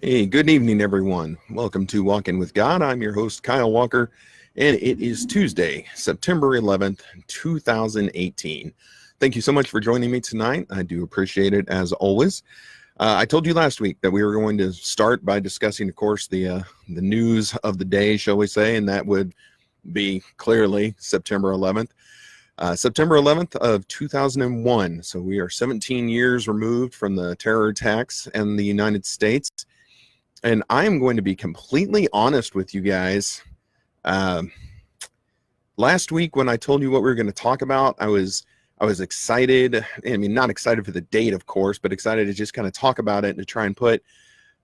Hey, good evening, everyone. Welcome to Walking with God. I'm your host, Kyle Walker, and it is Tuesday, September 11th, 2018. Thank you so much for joining me tonight. I do appreciate it as always. I told you last week that we were going to start by discussing, of course, the news of the day, shall we say, and that would be clearly September 11th. September 11th of 2001. So we are 17 years removed from the terror attacks in the United States. And I am going to be completely honest with you guys. Last week when I told you what we were going to talk about, I was excited. I mean, not excited for the date, of course, but excited to just kind of talk about it and to try and put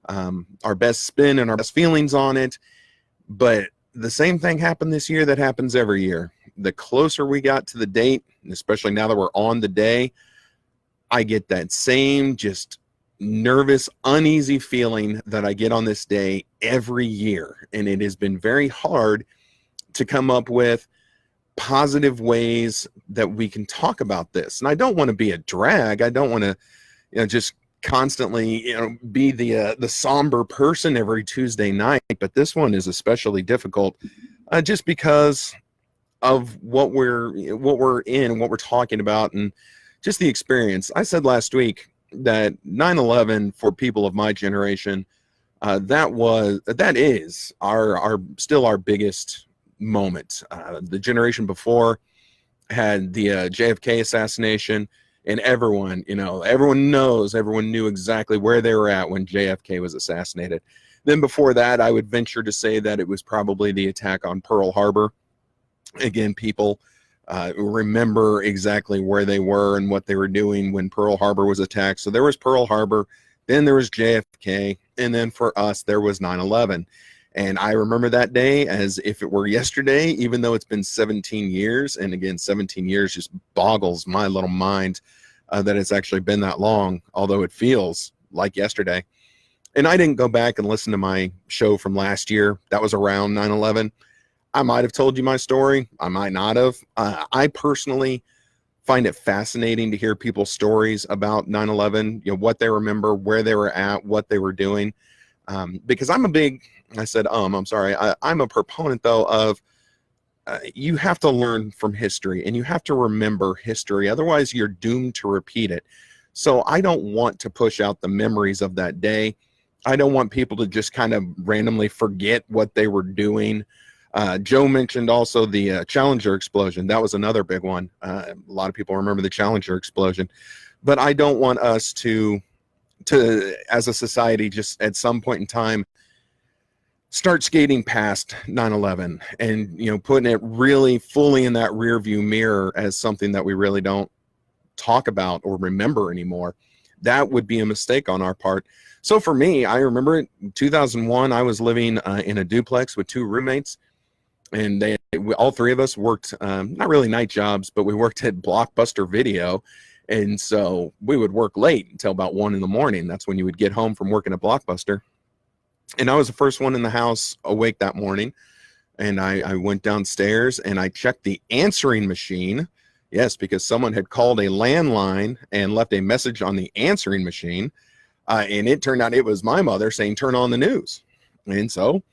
our best spin and our best feelings on it. But the same thing happened this year that happens every year. The closer we got to the date, especially now that we're on the day, I get that same just nervous, uneasy feeling that I get on this day every year. And it has been very hard to come up with positive ways that we can talk about this. And I don't want to be a drag. I don't want to, just constantly, be the somber person every Tuesday night. But this one is especially difficult just because of what we're in, what we're talking about, and just the experience. I said last week that 9/11 for people of my generation, that is our still our biggest moment. The generation before had the JFK assassination, and everyone knew exactly where they were at when JFK was assassinated. Then before that, I would venture to say that it was probably the attack on Pearl Harbor. Again, people remember exactly where they were and what they were doing when Pearl Harbor was attacked. So there was Pearl Harbor, then there was JFK, and then for us, there was 9/11. And I remember that day as if it were yesterday, even though it's been 17 years. And again, 17 years just boggles my little mind that it's actually been that long, although it feels like yesterday. And I didn't go back and listen to my show from last year. That was around 9/11. I might have told you my story. I might not have. I personally find it fascinating to hear people's stories about 9/11, what they remember, where they were at, what they were doing. Because I'm a proponent, though, of you have to learn from history and you have to remember history. Otherwise, you're doomed to repeat it. So I don't want to push out the memories of that day. I don't want people to just kind of randomly forget what they were doing. Joe mentioned also the Challenger explosion. That was another big one. A lot of people remember the Challenger explosion. But I don't want us to as a society, just at some point in time, start skating past 9/11 and, putting it really fully in that rear view mirror as something that we really don't talk about or remember anymore. That would be a mistake on our part. So for me, I remember it, 2001, I was living in a duplex with two roommates. And all three of us worked, not really night jobs, but we worked at Blockbuster Video. And so we would work late until about 1 a.m. That's when you would get home from working at Blockbuster. And I was the first one in the house awake that morning. And I went downstairs and I checked the answering machine. Yes, because someone had called a landline and left a message on the answering machine. And it turned out it was my mother saying, "Turn on the news." And so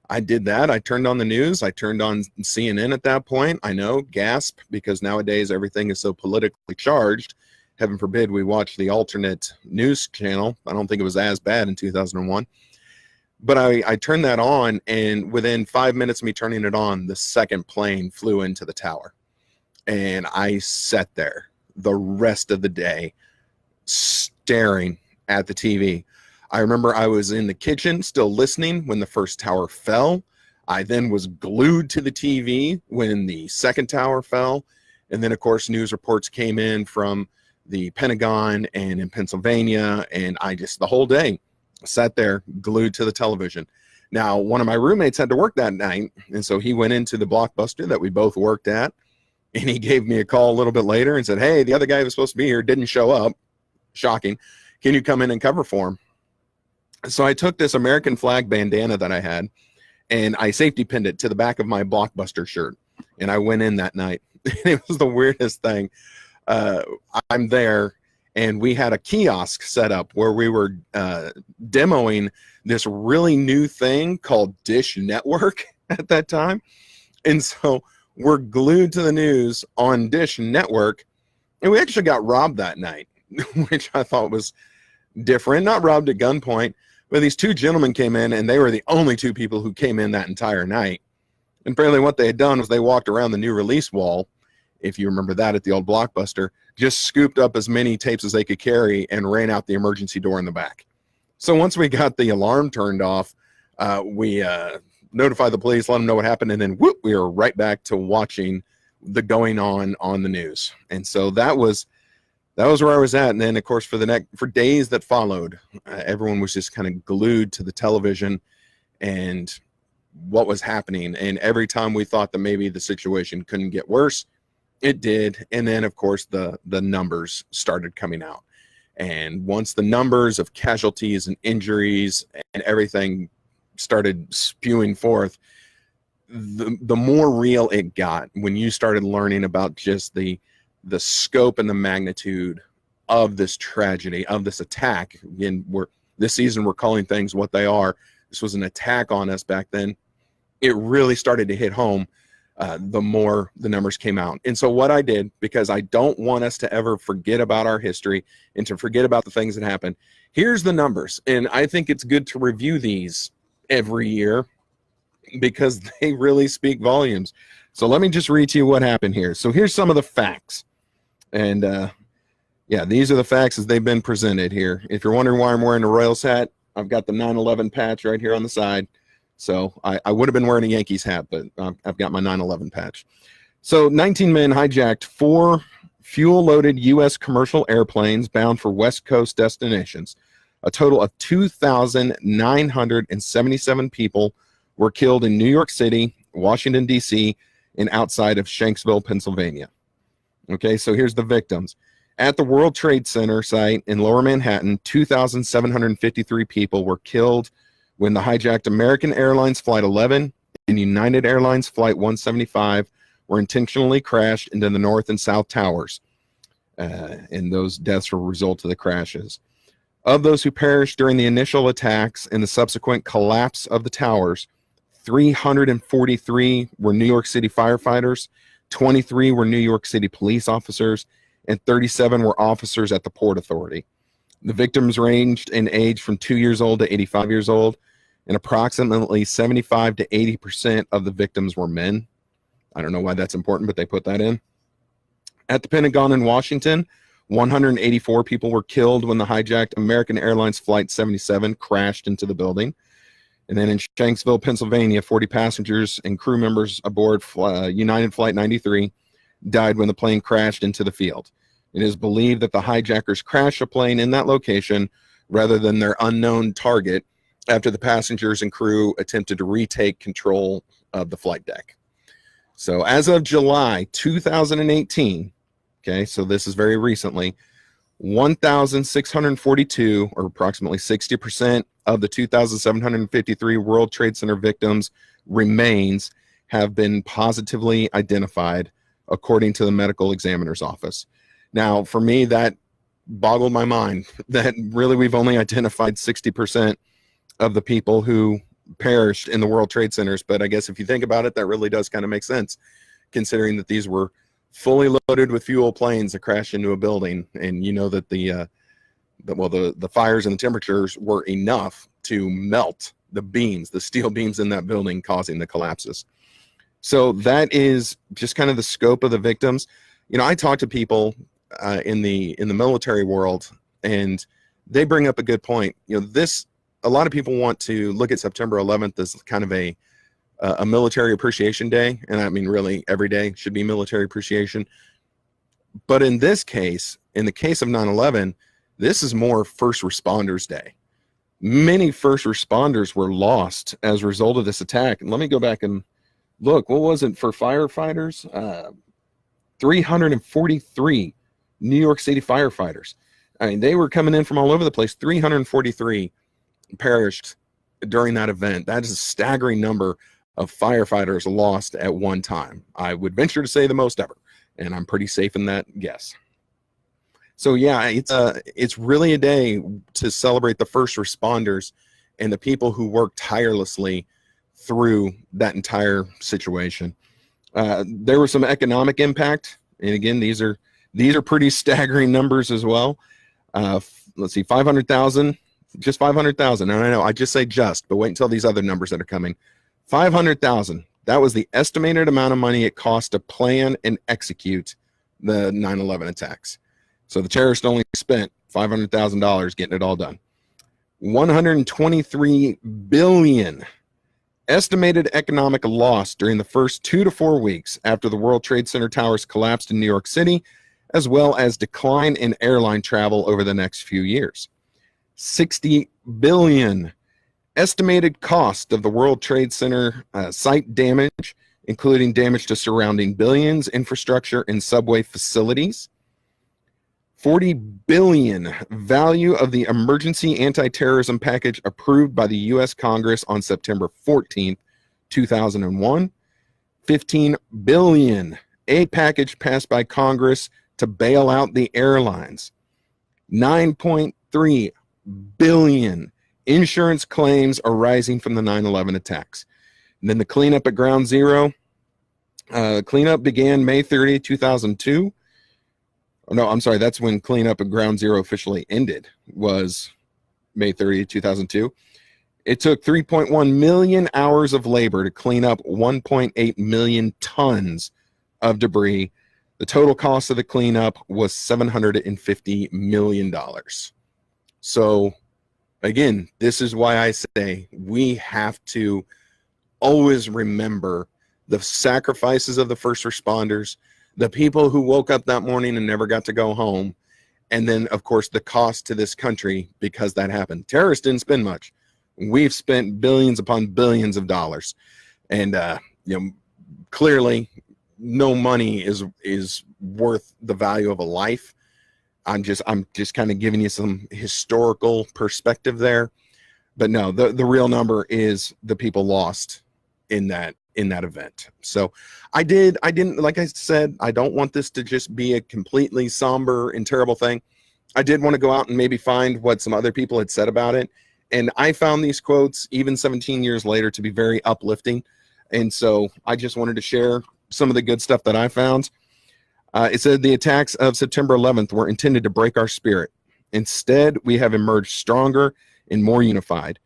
I did that. I turned on the news. I turned on CNN at that point. I know, gasp, because nowadays everything is so politically charged. Heaven forbid we watch the alternate news channel. I don't think it was as bad in 2001. But I turned that on, and within 5 minutes of me turning it on, the second plane flew into the tower. And I sat there the rest of the day staring at the TV. I remember I was in the kitchen still listening when the first tower fell. I then was glued to the TV when the second tower fell. And then, of course, news reports came in from the Pentagon and in Pennsylvania. And I just, the whole day, sat there glued to the television. Now, one of my roommates had to work that night. And so he went into the Blockbuster that we both worked at. And he gave me a call a little bit later and said, "Hey, the other guy who was supposed to be here didn't show up. Shocking. Can you come in and cover for him?" So I took this American flag bandana that I had and I safety pinned it to the back of my Blockbuster shirt. And I went in that night. It was the weirdest thing. I'm there and we had a kiosk set up where we were demoing this really new thing called Dish Network at that time. And so we're glued to the news on Dish Network, and we actually got robbed that night, which I thought was different. Not robbed at gunpoint, but these two gentlemen came in, and they were the only two people who came in that entire night. And apparently what they had done was they walked around the new release wall, if you remember that at the old Blockbuster, just scooped up as many tapes as they could carry and ran out the emergency door in the back. So once we got the alarm turned off, we notified the police, let them know what happened, and then whoop, we were right back to watching the going on the news. And so that was where I was at. And then, of course, for days that followed, everyone was just kind of glued to the television and what was happening. And every time we thought that maybe the situation couldn't get worse, it did. And then, of course, the numbers started coming out. And once the numbers of casualties and injuries and everything started spewing forth, the more real it got when you started learning about just the scope and the magnitude of this tragedy, of this attack. Again, this season we're calling things what they are. This was an attack on us back then. It really started to hit home the more the numbers came out. And so what I did, because I don't want us to ever forget about our history and to forget about the things that happened, here's the numbers. And I think it's good to review these every year because they really speak volumes. So let me just read to you what happened here. So here's some of the facts. And yeah, these are the facts as they've been presented here. If you're wondering why I'm wearing a Royals hat, I've got the 9/11 patch right here on the side. So I would have been wearing a Yankees hat, but I've got my 9/11 patch. So 19 men hijacked 4 fuel-loaded U.S. commercial airplanes bound for West Coast destinations. A total of 2,977 people were killed in New York City, Washington, D.C., and outside of Shanksville, Pennsylvania. Okay, so here's the victims. At the World Trade Center site in Lower Manhattan, 2,753 people were killed when the hijacked American Airlines Flight 11 and United Airlines Flight 175 were intentionally crashed into the North and South Towers. And those deaths were a result of the crashes. Of those who perished during the initial attacks and the subsequent collapse of the towers, 343 were New York City firefighters, 23 were New York City police officers, and 37 were officers at the Port Authority. The victims ranged in age from 2 years old to 85 years old, and approximately 75 to 80% of the victims were men. I don't know why that's important, but they put that in. At the Pentagon in Washington, 184 people were killed when the hijacked American Airlines Flight 77 crashed into the building. And then in Shanksville, Pennsylvania, 40 passengers and crew members aboard United Flight 93 died when the plane crashed into the field. It is believed that the hijackers crashed a plane in that location rather than their unknown target after the passengers and crew attempted to retake control of the flight deck. So as of July 2018, okay, so this is very recently, 1,642, or approximately 60% of the 2,753 World Trade Center victims' remains have been positively identified, according to the medical examiner's office. Now, for me, that boggled my mind that really we've only identified 60% of the people who perished in the World Trade Centers. But I guess if you think about it, that really does kind of make sense, considering that these were fully loaded with fuel planes that crashed into a building. And you know that the fires and the temperatures were enough to melt the beams, the steel beams in that building, causing the collapses. So that is just kind of the scope of the victims. You know, I talk to people in the military world, and they bring up a good point. You know, a lot of people want to look at September 11th as kind of a military appreciation day, and I mean, really, every day should be military appreciation. But in this case, in the case of 9/11, this is more first responders day. Many first responders were lost as a result of this attack. And let me go back and look. What was it for firefighters? 343 New York City firefighters. I mean, they were coming in from all over the place. 343 perished during that event. That is a staggering number of firefighters lost at one time. I would venture to say the most ever, and I'm pretty safe in that guess. So yeah, it's really a day to celebrate the first responders and the people who worked tirelessly through that entire situation. There was some economic impact, and again, these are pretty staggering numbers as well. Let's see, 500,000, just 500,000. And I know I just say just, but wait until these other numbers that are coming. 500,000. That was the estimated amount of money it cost to plan and execute the 9/11 attacks. So the terrorists only spent $500,000 getting it all done. 123 billion estimated economic loss during the first 2 to 4 weeks after the World Trade Center towers collapsed in New York City, as well as decline in airline travel over the next few years. 60 billion estimated cost of the World Trade Center site damage, including damage to surrounding buildings, infrastructure, and subway facilities. 40 billion value of the emergency anti-terrorism package approved by the U.S. Congress on September 14th, 2001. 15 billion aid package passed by Congress to bail out the airlines. 9.3 billion insurance claims arising from the 9/11 attacks. And then the cleanup at Ground Zero. Cleanup began May 30, 2002. Oh, no, I'm sorry. That's when cleanup at Ground Zero officially ended, was May 30, 2002. It took 3.1 million hours of labor to clean up 1.8 million tons of debris. The total cost of the cleanup was $750 million. So, again, this is why I say we have to always remember the sacrifices of the first responders, the people who woke up that morning and never got to go home, and then, of course, the cost to this country because that happened. Terrorists didn't spend much. We've spent billions upon billions of dollars, and clearly, no money is worth the value of a life. I'm just kind of giving you some historical perspective there, but no, the real number is the people lost in that event. So I didn't, like I said, I don't want this to just be a completely somber and terrible thing. I did want to go out and maybe find what some other people had said about it. And I found these quotes, even 17 years later, to be very uplifting. And so I just wanted to share some of the good stuff that I found. It said the attacks of September 11th were intended to break our spirit. Instead, we have emerged stronger and more unified.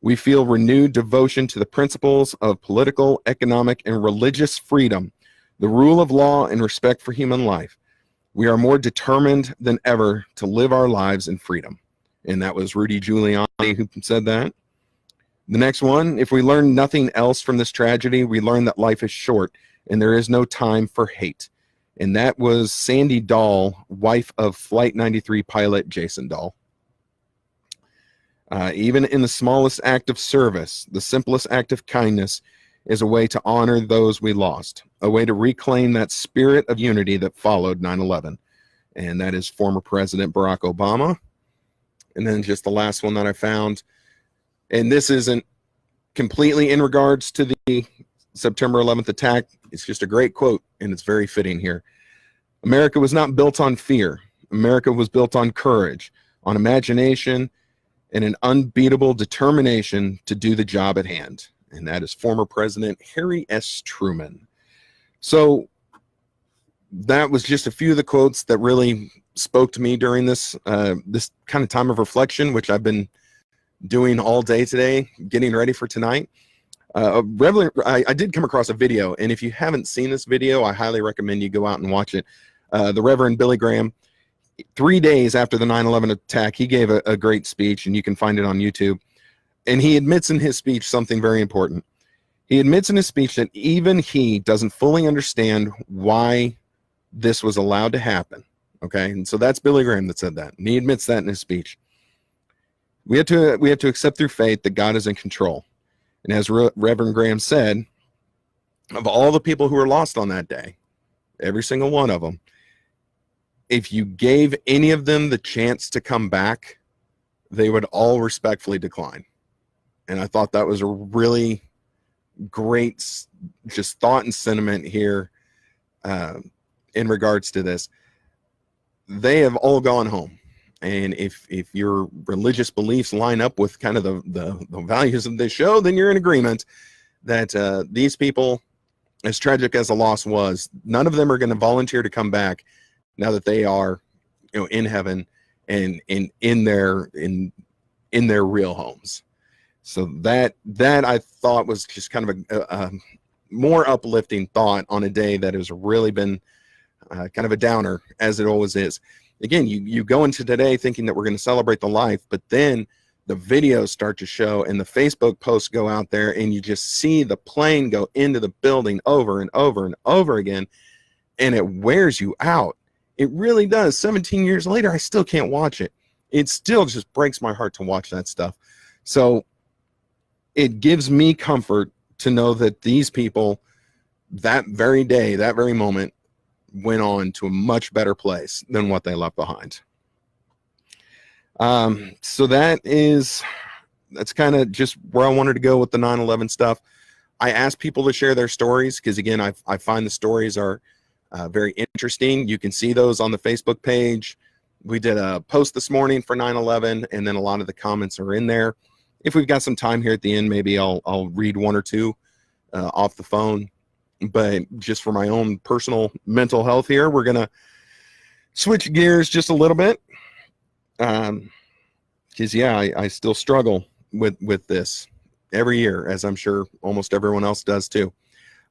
We feel renewed devotion to the principles of political, economic, and religious freedom, the rule of law, and respect for human life. We are more determined than ever to live our lives in freedom. And that was Rudy Giuliani who said that. The next one, if we learn nothing else from this tragedy, we learn that life is short and there is no time for hate. And that was Sandy Dahl, wife of Flight 93 pilot Jason Dahl. Even in the smallest act of service, the simplest act of kindness is a way to honor those we lost, a way to reclaim that spirit of unity that followed 9/11. And that is former President Barack Obama. And then just the last one that I found, and this isn't completely in regards to the September 11th attack. It's just a great quote, and it's very fitting here. America was not built on fear. America was built on courage, on imagination, and an unbeatable determination to do the job at hand. And that is former President Harry S. Truman. So that was just a few of the quotes that really spoke to me during this this kind of time of reflection, which I've been doing all day today, getting ready for tonight. I did come across a video, and if you haven't seen this video, I highly recommend you go out and watch it. The Reverend Billy Graham, 3 days after the 9/11 attack, he gave a great speech, and you can find it on YouTube. And he admits in his speech something very important. He admits in his speech that even he doesn't fully understand why this was allowed to happen. Okay, and so that's Billy Graham that said that, and he admits that in his speech. We have to accept through faith that God is in control. And as Reverend Graham said, of all the people who were lost on that day, every single one of them, if you gave any of them the chance to come back, they would all respectfully decline. And I thought that was a really great just thought and sentiment here in regards to this. they have all gone home. And if your religious beliefs line up with kind of the values of this show, then you're in agreement that these people, as tragic as the loss was, none of them are going to volunteer to come back now that they are, in heaven and in their real homes. So that I thought was just kind of a more uplifting thought on a day that has really been kind of a downer, as it always is. Again, you go into today thinking that we're going to celebrate the life, but then the videos start to show and the Facebook posts go out there and you just see the plane go into the building over and over and over again, and it wears you out. It really does. 17 years later, I still can't watch it. It still just breaks my heart to watch that stuff. So it gives me comfort to know that these people, that very day, that very moment, went on to a much better place than what they left behind. So that's kind of just where I wanted to go with the 9/11 stuff. I asked people to share their stories because, again, I find the stories are very interesting. You can see those on the Facebook page. We did a post this morning for 9/11, and then a lot of the comments are in there. If we've got some time here at the end, maybe I'll read one or two off the phone. But just for my own personal mental health here, we're going to switch gears just a little bit. Because, I still struggle with this every year, as I'm sure almost everyone else does too.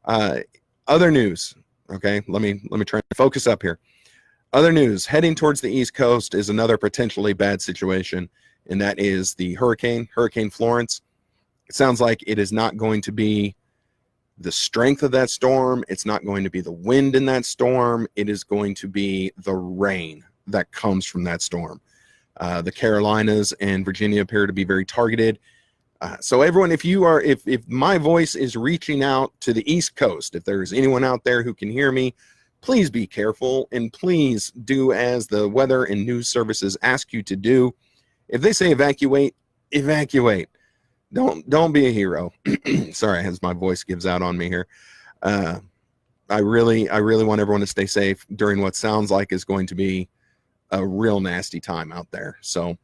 Other news. Okay, let me try to focus up here. Other news, heading towards the East Coast is another potentially bad situation, and that is the Hurricane Florence. It sounds like it is not going to be the strength of that storm. It's not going to be the wind in that storm. It is going to be the rain that comes from that storm. The Carolinas and Virginia appear to be very targeted. So everyone, if my voice is reaching out to the East Coast, if there's anyone out there who can hear me, please be careful and please do as the weather and news services ask you to do. If they say evacuate, evacuate. Don't be a hero. Sorry, as my voice gives out on me here. I really want everyone to stay safe during what sounds like is going to be a real nasty time out there. So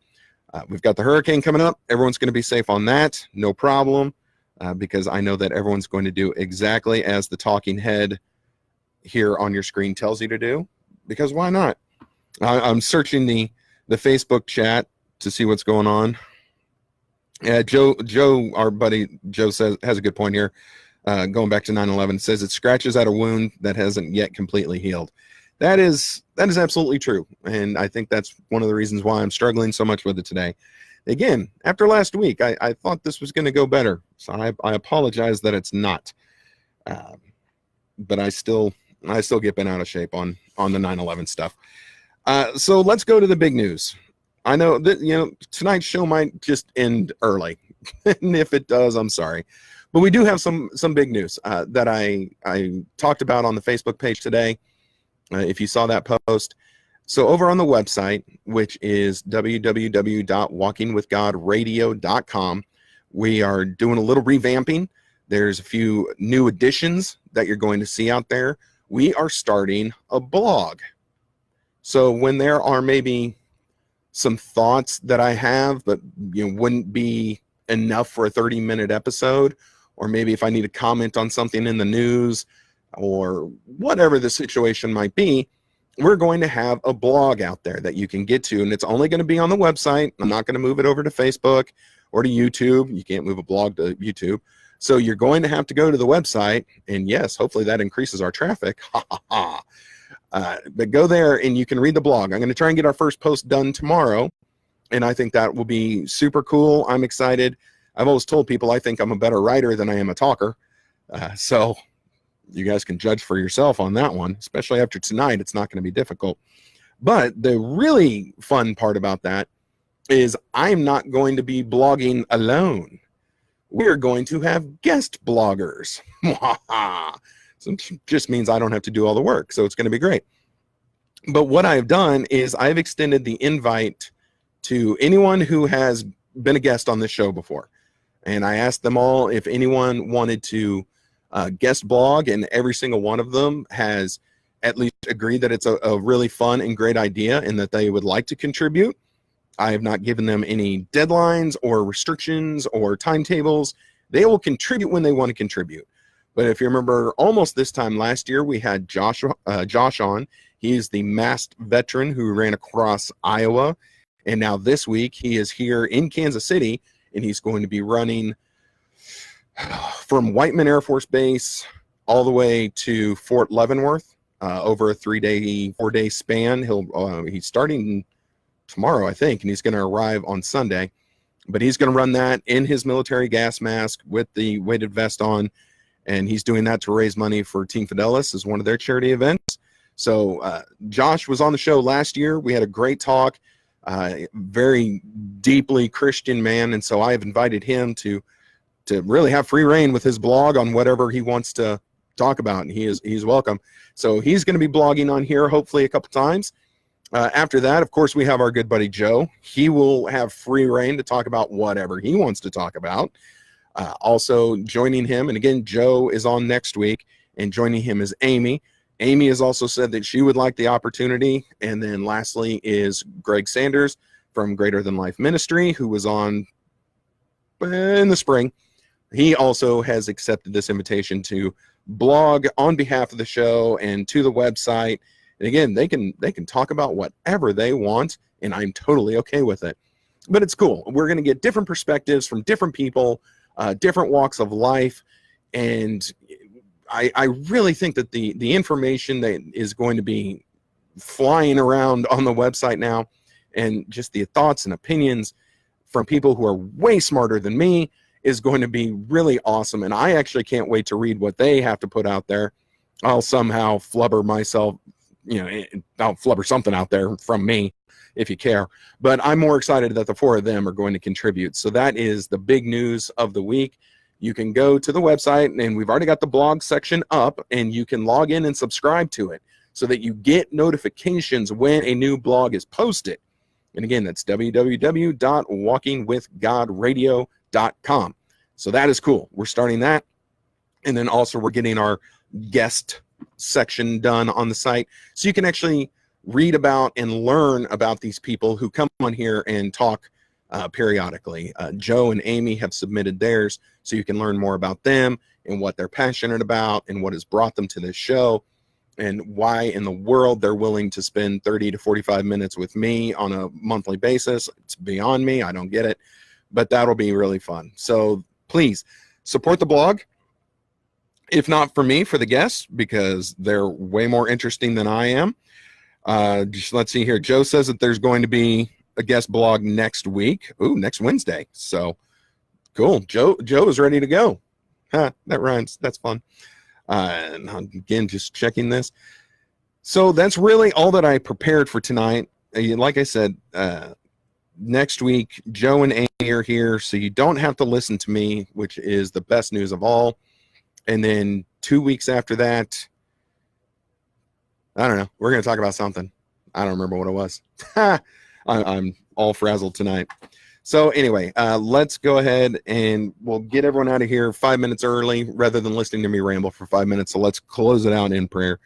we've got the hurricane coming up. Everyone's going to be safe on that. No problem. Because I know that everyone's going to do exactly as the talking head here on your screen tells you to do, because why not? I'm searching the Facebook chat to see what's going on. Joe, our buddy Joe has a good point here. Going back to 9/11, says it scratches at a wound that hasn't yet completely healed. That is absolutely true, and I think that's one of the reasons why I'm struggling so much with it today. Again, after last week, I thought this was going to go better, so I apologize that it's not. But I still get bent out of shape on the 9/11 stuff. So let's go to the big news. I know that tonight's show might just end early, and if it does, I'm sorry. But we do have some big news that I talked about on the Facebook page today. If you saw that post, so over on the website, which is www.walkingwithgodradio.com, we are doing a little revamping. There's a few new additions that you're going to see out there. We are starting a blog. So when there are maybe some thoughts that I have, but wouldn't be enough for a 30-minute episode, or maybe if I need to comment on something in the news or whatever the situation might be, we're going to have a blog out there that you can get to, and it's only going to be on the website. I'm not going to move it over to Facebook or to YouTube. You can't move a blog to YouTube. So you're going to have to go to the website, and yes, hopefully that increases our traffic. But go there and you can read the blog. I'm going to try and get our first post done tomorrow, and I think that will be super cool. I'm excited. I've always told people I think I'm a better writer than I am a talker. So you guys can judge for yourself on that one, especially after tonight. It's not going to be difficult. But the really fun part about that is I'm not going to be blogging alone. We're going to have guest bloggers. So it just means I don't have to do all the work. So it's going to be great. But what I've done is I've extended the invite to anyone who has been a guest on this show before. And I asked them all if anyone wanted to guest blog, and every single one of them has at least agree that it's a really fun and great idea and that they would like to contribute. I have not given them any deadlines or restrictions or timetables. They will contribute when they want to contribute. But if you remember, almost this time last year, we had Josh on. He is the masked veteran who ran across Iowa. And now this week, he is here in Kansas City, and he's going to be running from Whiteman Air Force Base all the way to Fort Leavenworth over a 4-day span. He's starting tomorrow, I think, and he's going to arrive on Sunday. But he's going to run that in his military gas mask with the weighted vest on, and he's doing that to raise money for Team Fidelis as one of their charity events. So Josh was on the show last year. We had a great talk, very deeply Christian man, and so I have invited him to really have free reign with his blog on whatever he wants to talk about, and he's welcome. So he's going to be blogging on here hopefully a couple times. After that, of course, we have our good buddy Joe. He will have free reign to talk about whatever he wants to talk about. Also joining him, and again, Joe is on next week, and joining him is Amy. Amy has also said that she would like the opportunity. And then lastly is Greg Sanders from Greater Than Life Ministry, who was on in the spring. He also has accepted this invitation to blog on behalf of the show and to the website. And again, they can talk about whatever they want, and I'm totally okay with it. But it's cool. We're going to get different perspectives from different people, different walks of life, and I really think that the information that is going to be flying around on the website now, and just the thoughts and opinions from people who are way smarter than me, is going to be really awesome. And I actually can't wait to read what they have to put out there. I'll somehow flubber myself, I'll flubber something out there from me if you care. But I'm more excited that the four of them are going to contribute. So that is the big news of the week. You can go to the website, and we've already got the blog section up, and you can log in and subscribe to it so that you get notifications when a new blog is posted. And again, that's www.walkingwithgodradio.com. So that is cool. We're starting that. And then also we're getting our guest section done on the site, so you can actually read about and learn about these people who come on here and talk periodically. Joe and Amy have submitted theirs, so you can learn more about them and what they're passionate about and what has brought them to this show, and why in the world they're willing to spend 30 to 45 minutes with me on a monthly basis. It's beyond me. I don't get it, but that'll be really fun. So please support the blog. If not for me, for the guests, because they're way more interesting than I am. Just let's see here. Joe says that there's going to be a guest blog next week. Ooh, next Wednesday. So cool. Joe is ready to go. That rhymes. That's fun. And again, just checking this. So that's really all that I prepared for tonight. Like I said, next week, Joe and Amy are here, so you don't have to listen to me, which is the best news of all. And then 2 weeks after that, I don't know. We're going to talk about something. I don't remember what it was. I'm all frazzled tonight. So anyway, let's go ahead and we'll get everyone out of here 5 minutes early rather than listening to me ramble for 5 minutes. So let's close it out in prayer.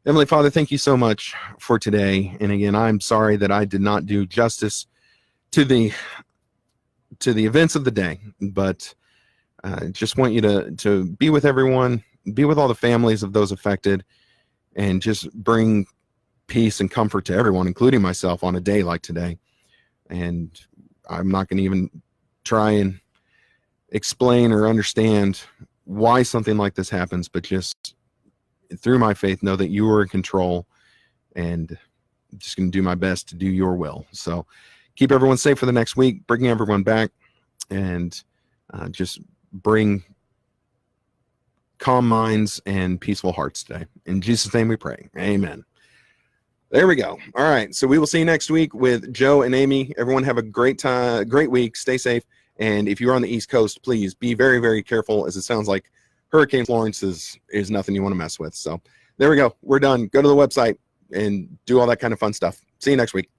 Heavenly Father, thank you so much for today. And again, I'm sorry that I did not do justice to the events of the day, but just want you to be with everyone, be with all the families of those affected, and just bring peace and comfort to everyone, including myself, on a day like today. And I'm not going to even try and explain or understand why something like this happens, but just through my faith, know that you are in control, and I'm just going to do my best to do your will. So keep everyone safe for the next week, bringing everyone back, and just bring calm minds and peaceful hearts today. In Jesus' name we pray. Amen. There we go. All right. So we will see you next week with Joe and Amy. Everyone have a great time, great week. Stay safe. And if you're on the East Coast, please be very, very careful, as it sounds like Hurricane Florence is nothing you want to mess with. So there we go. We're done. Go to the website and do all that kind of fun stuff. See you next week.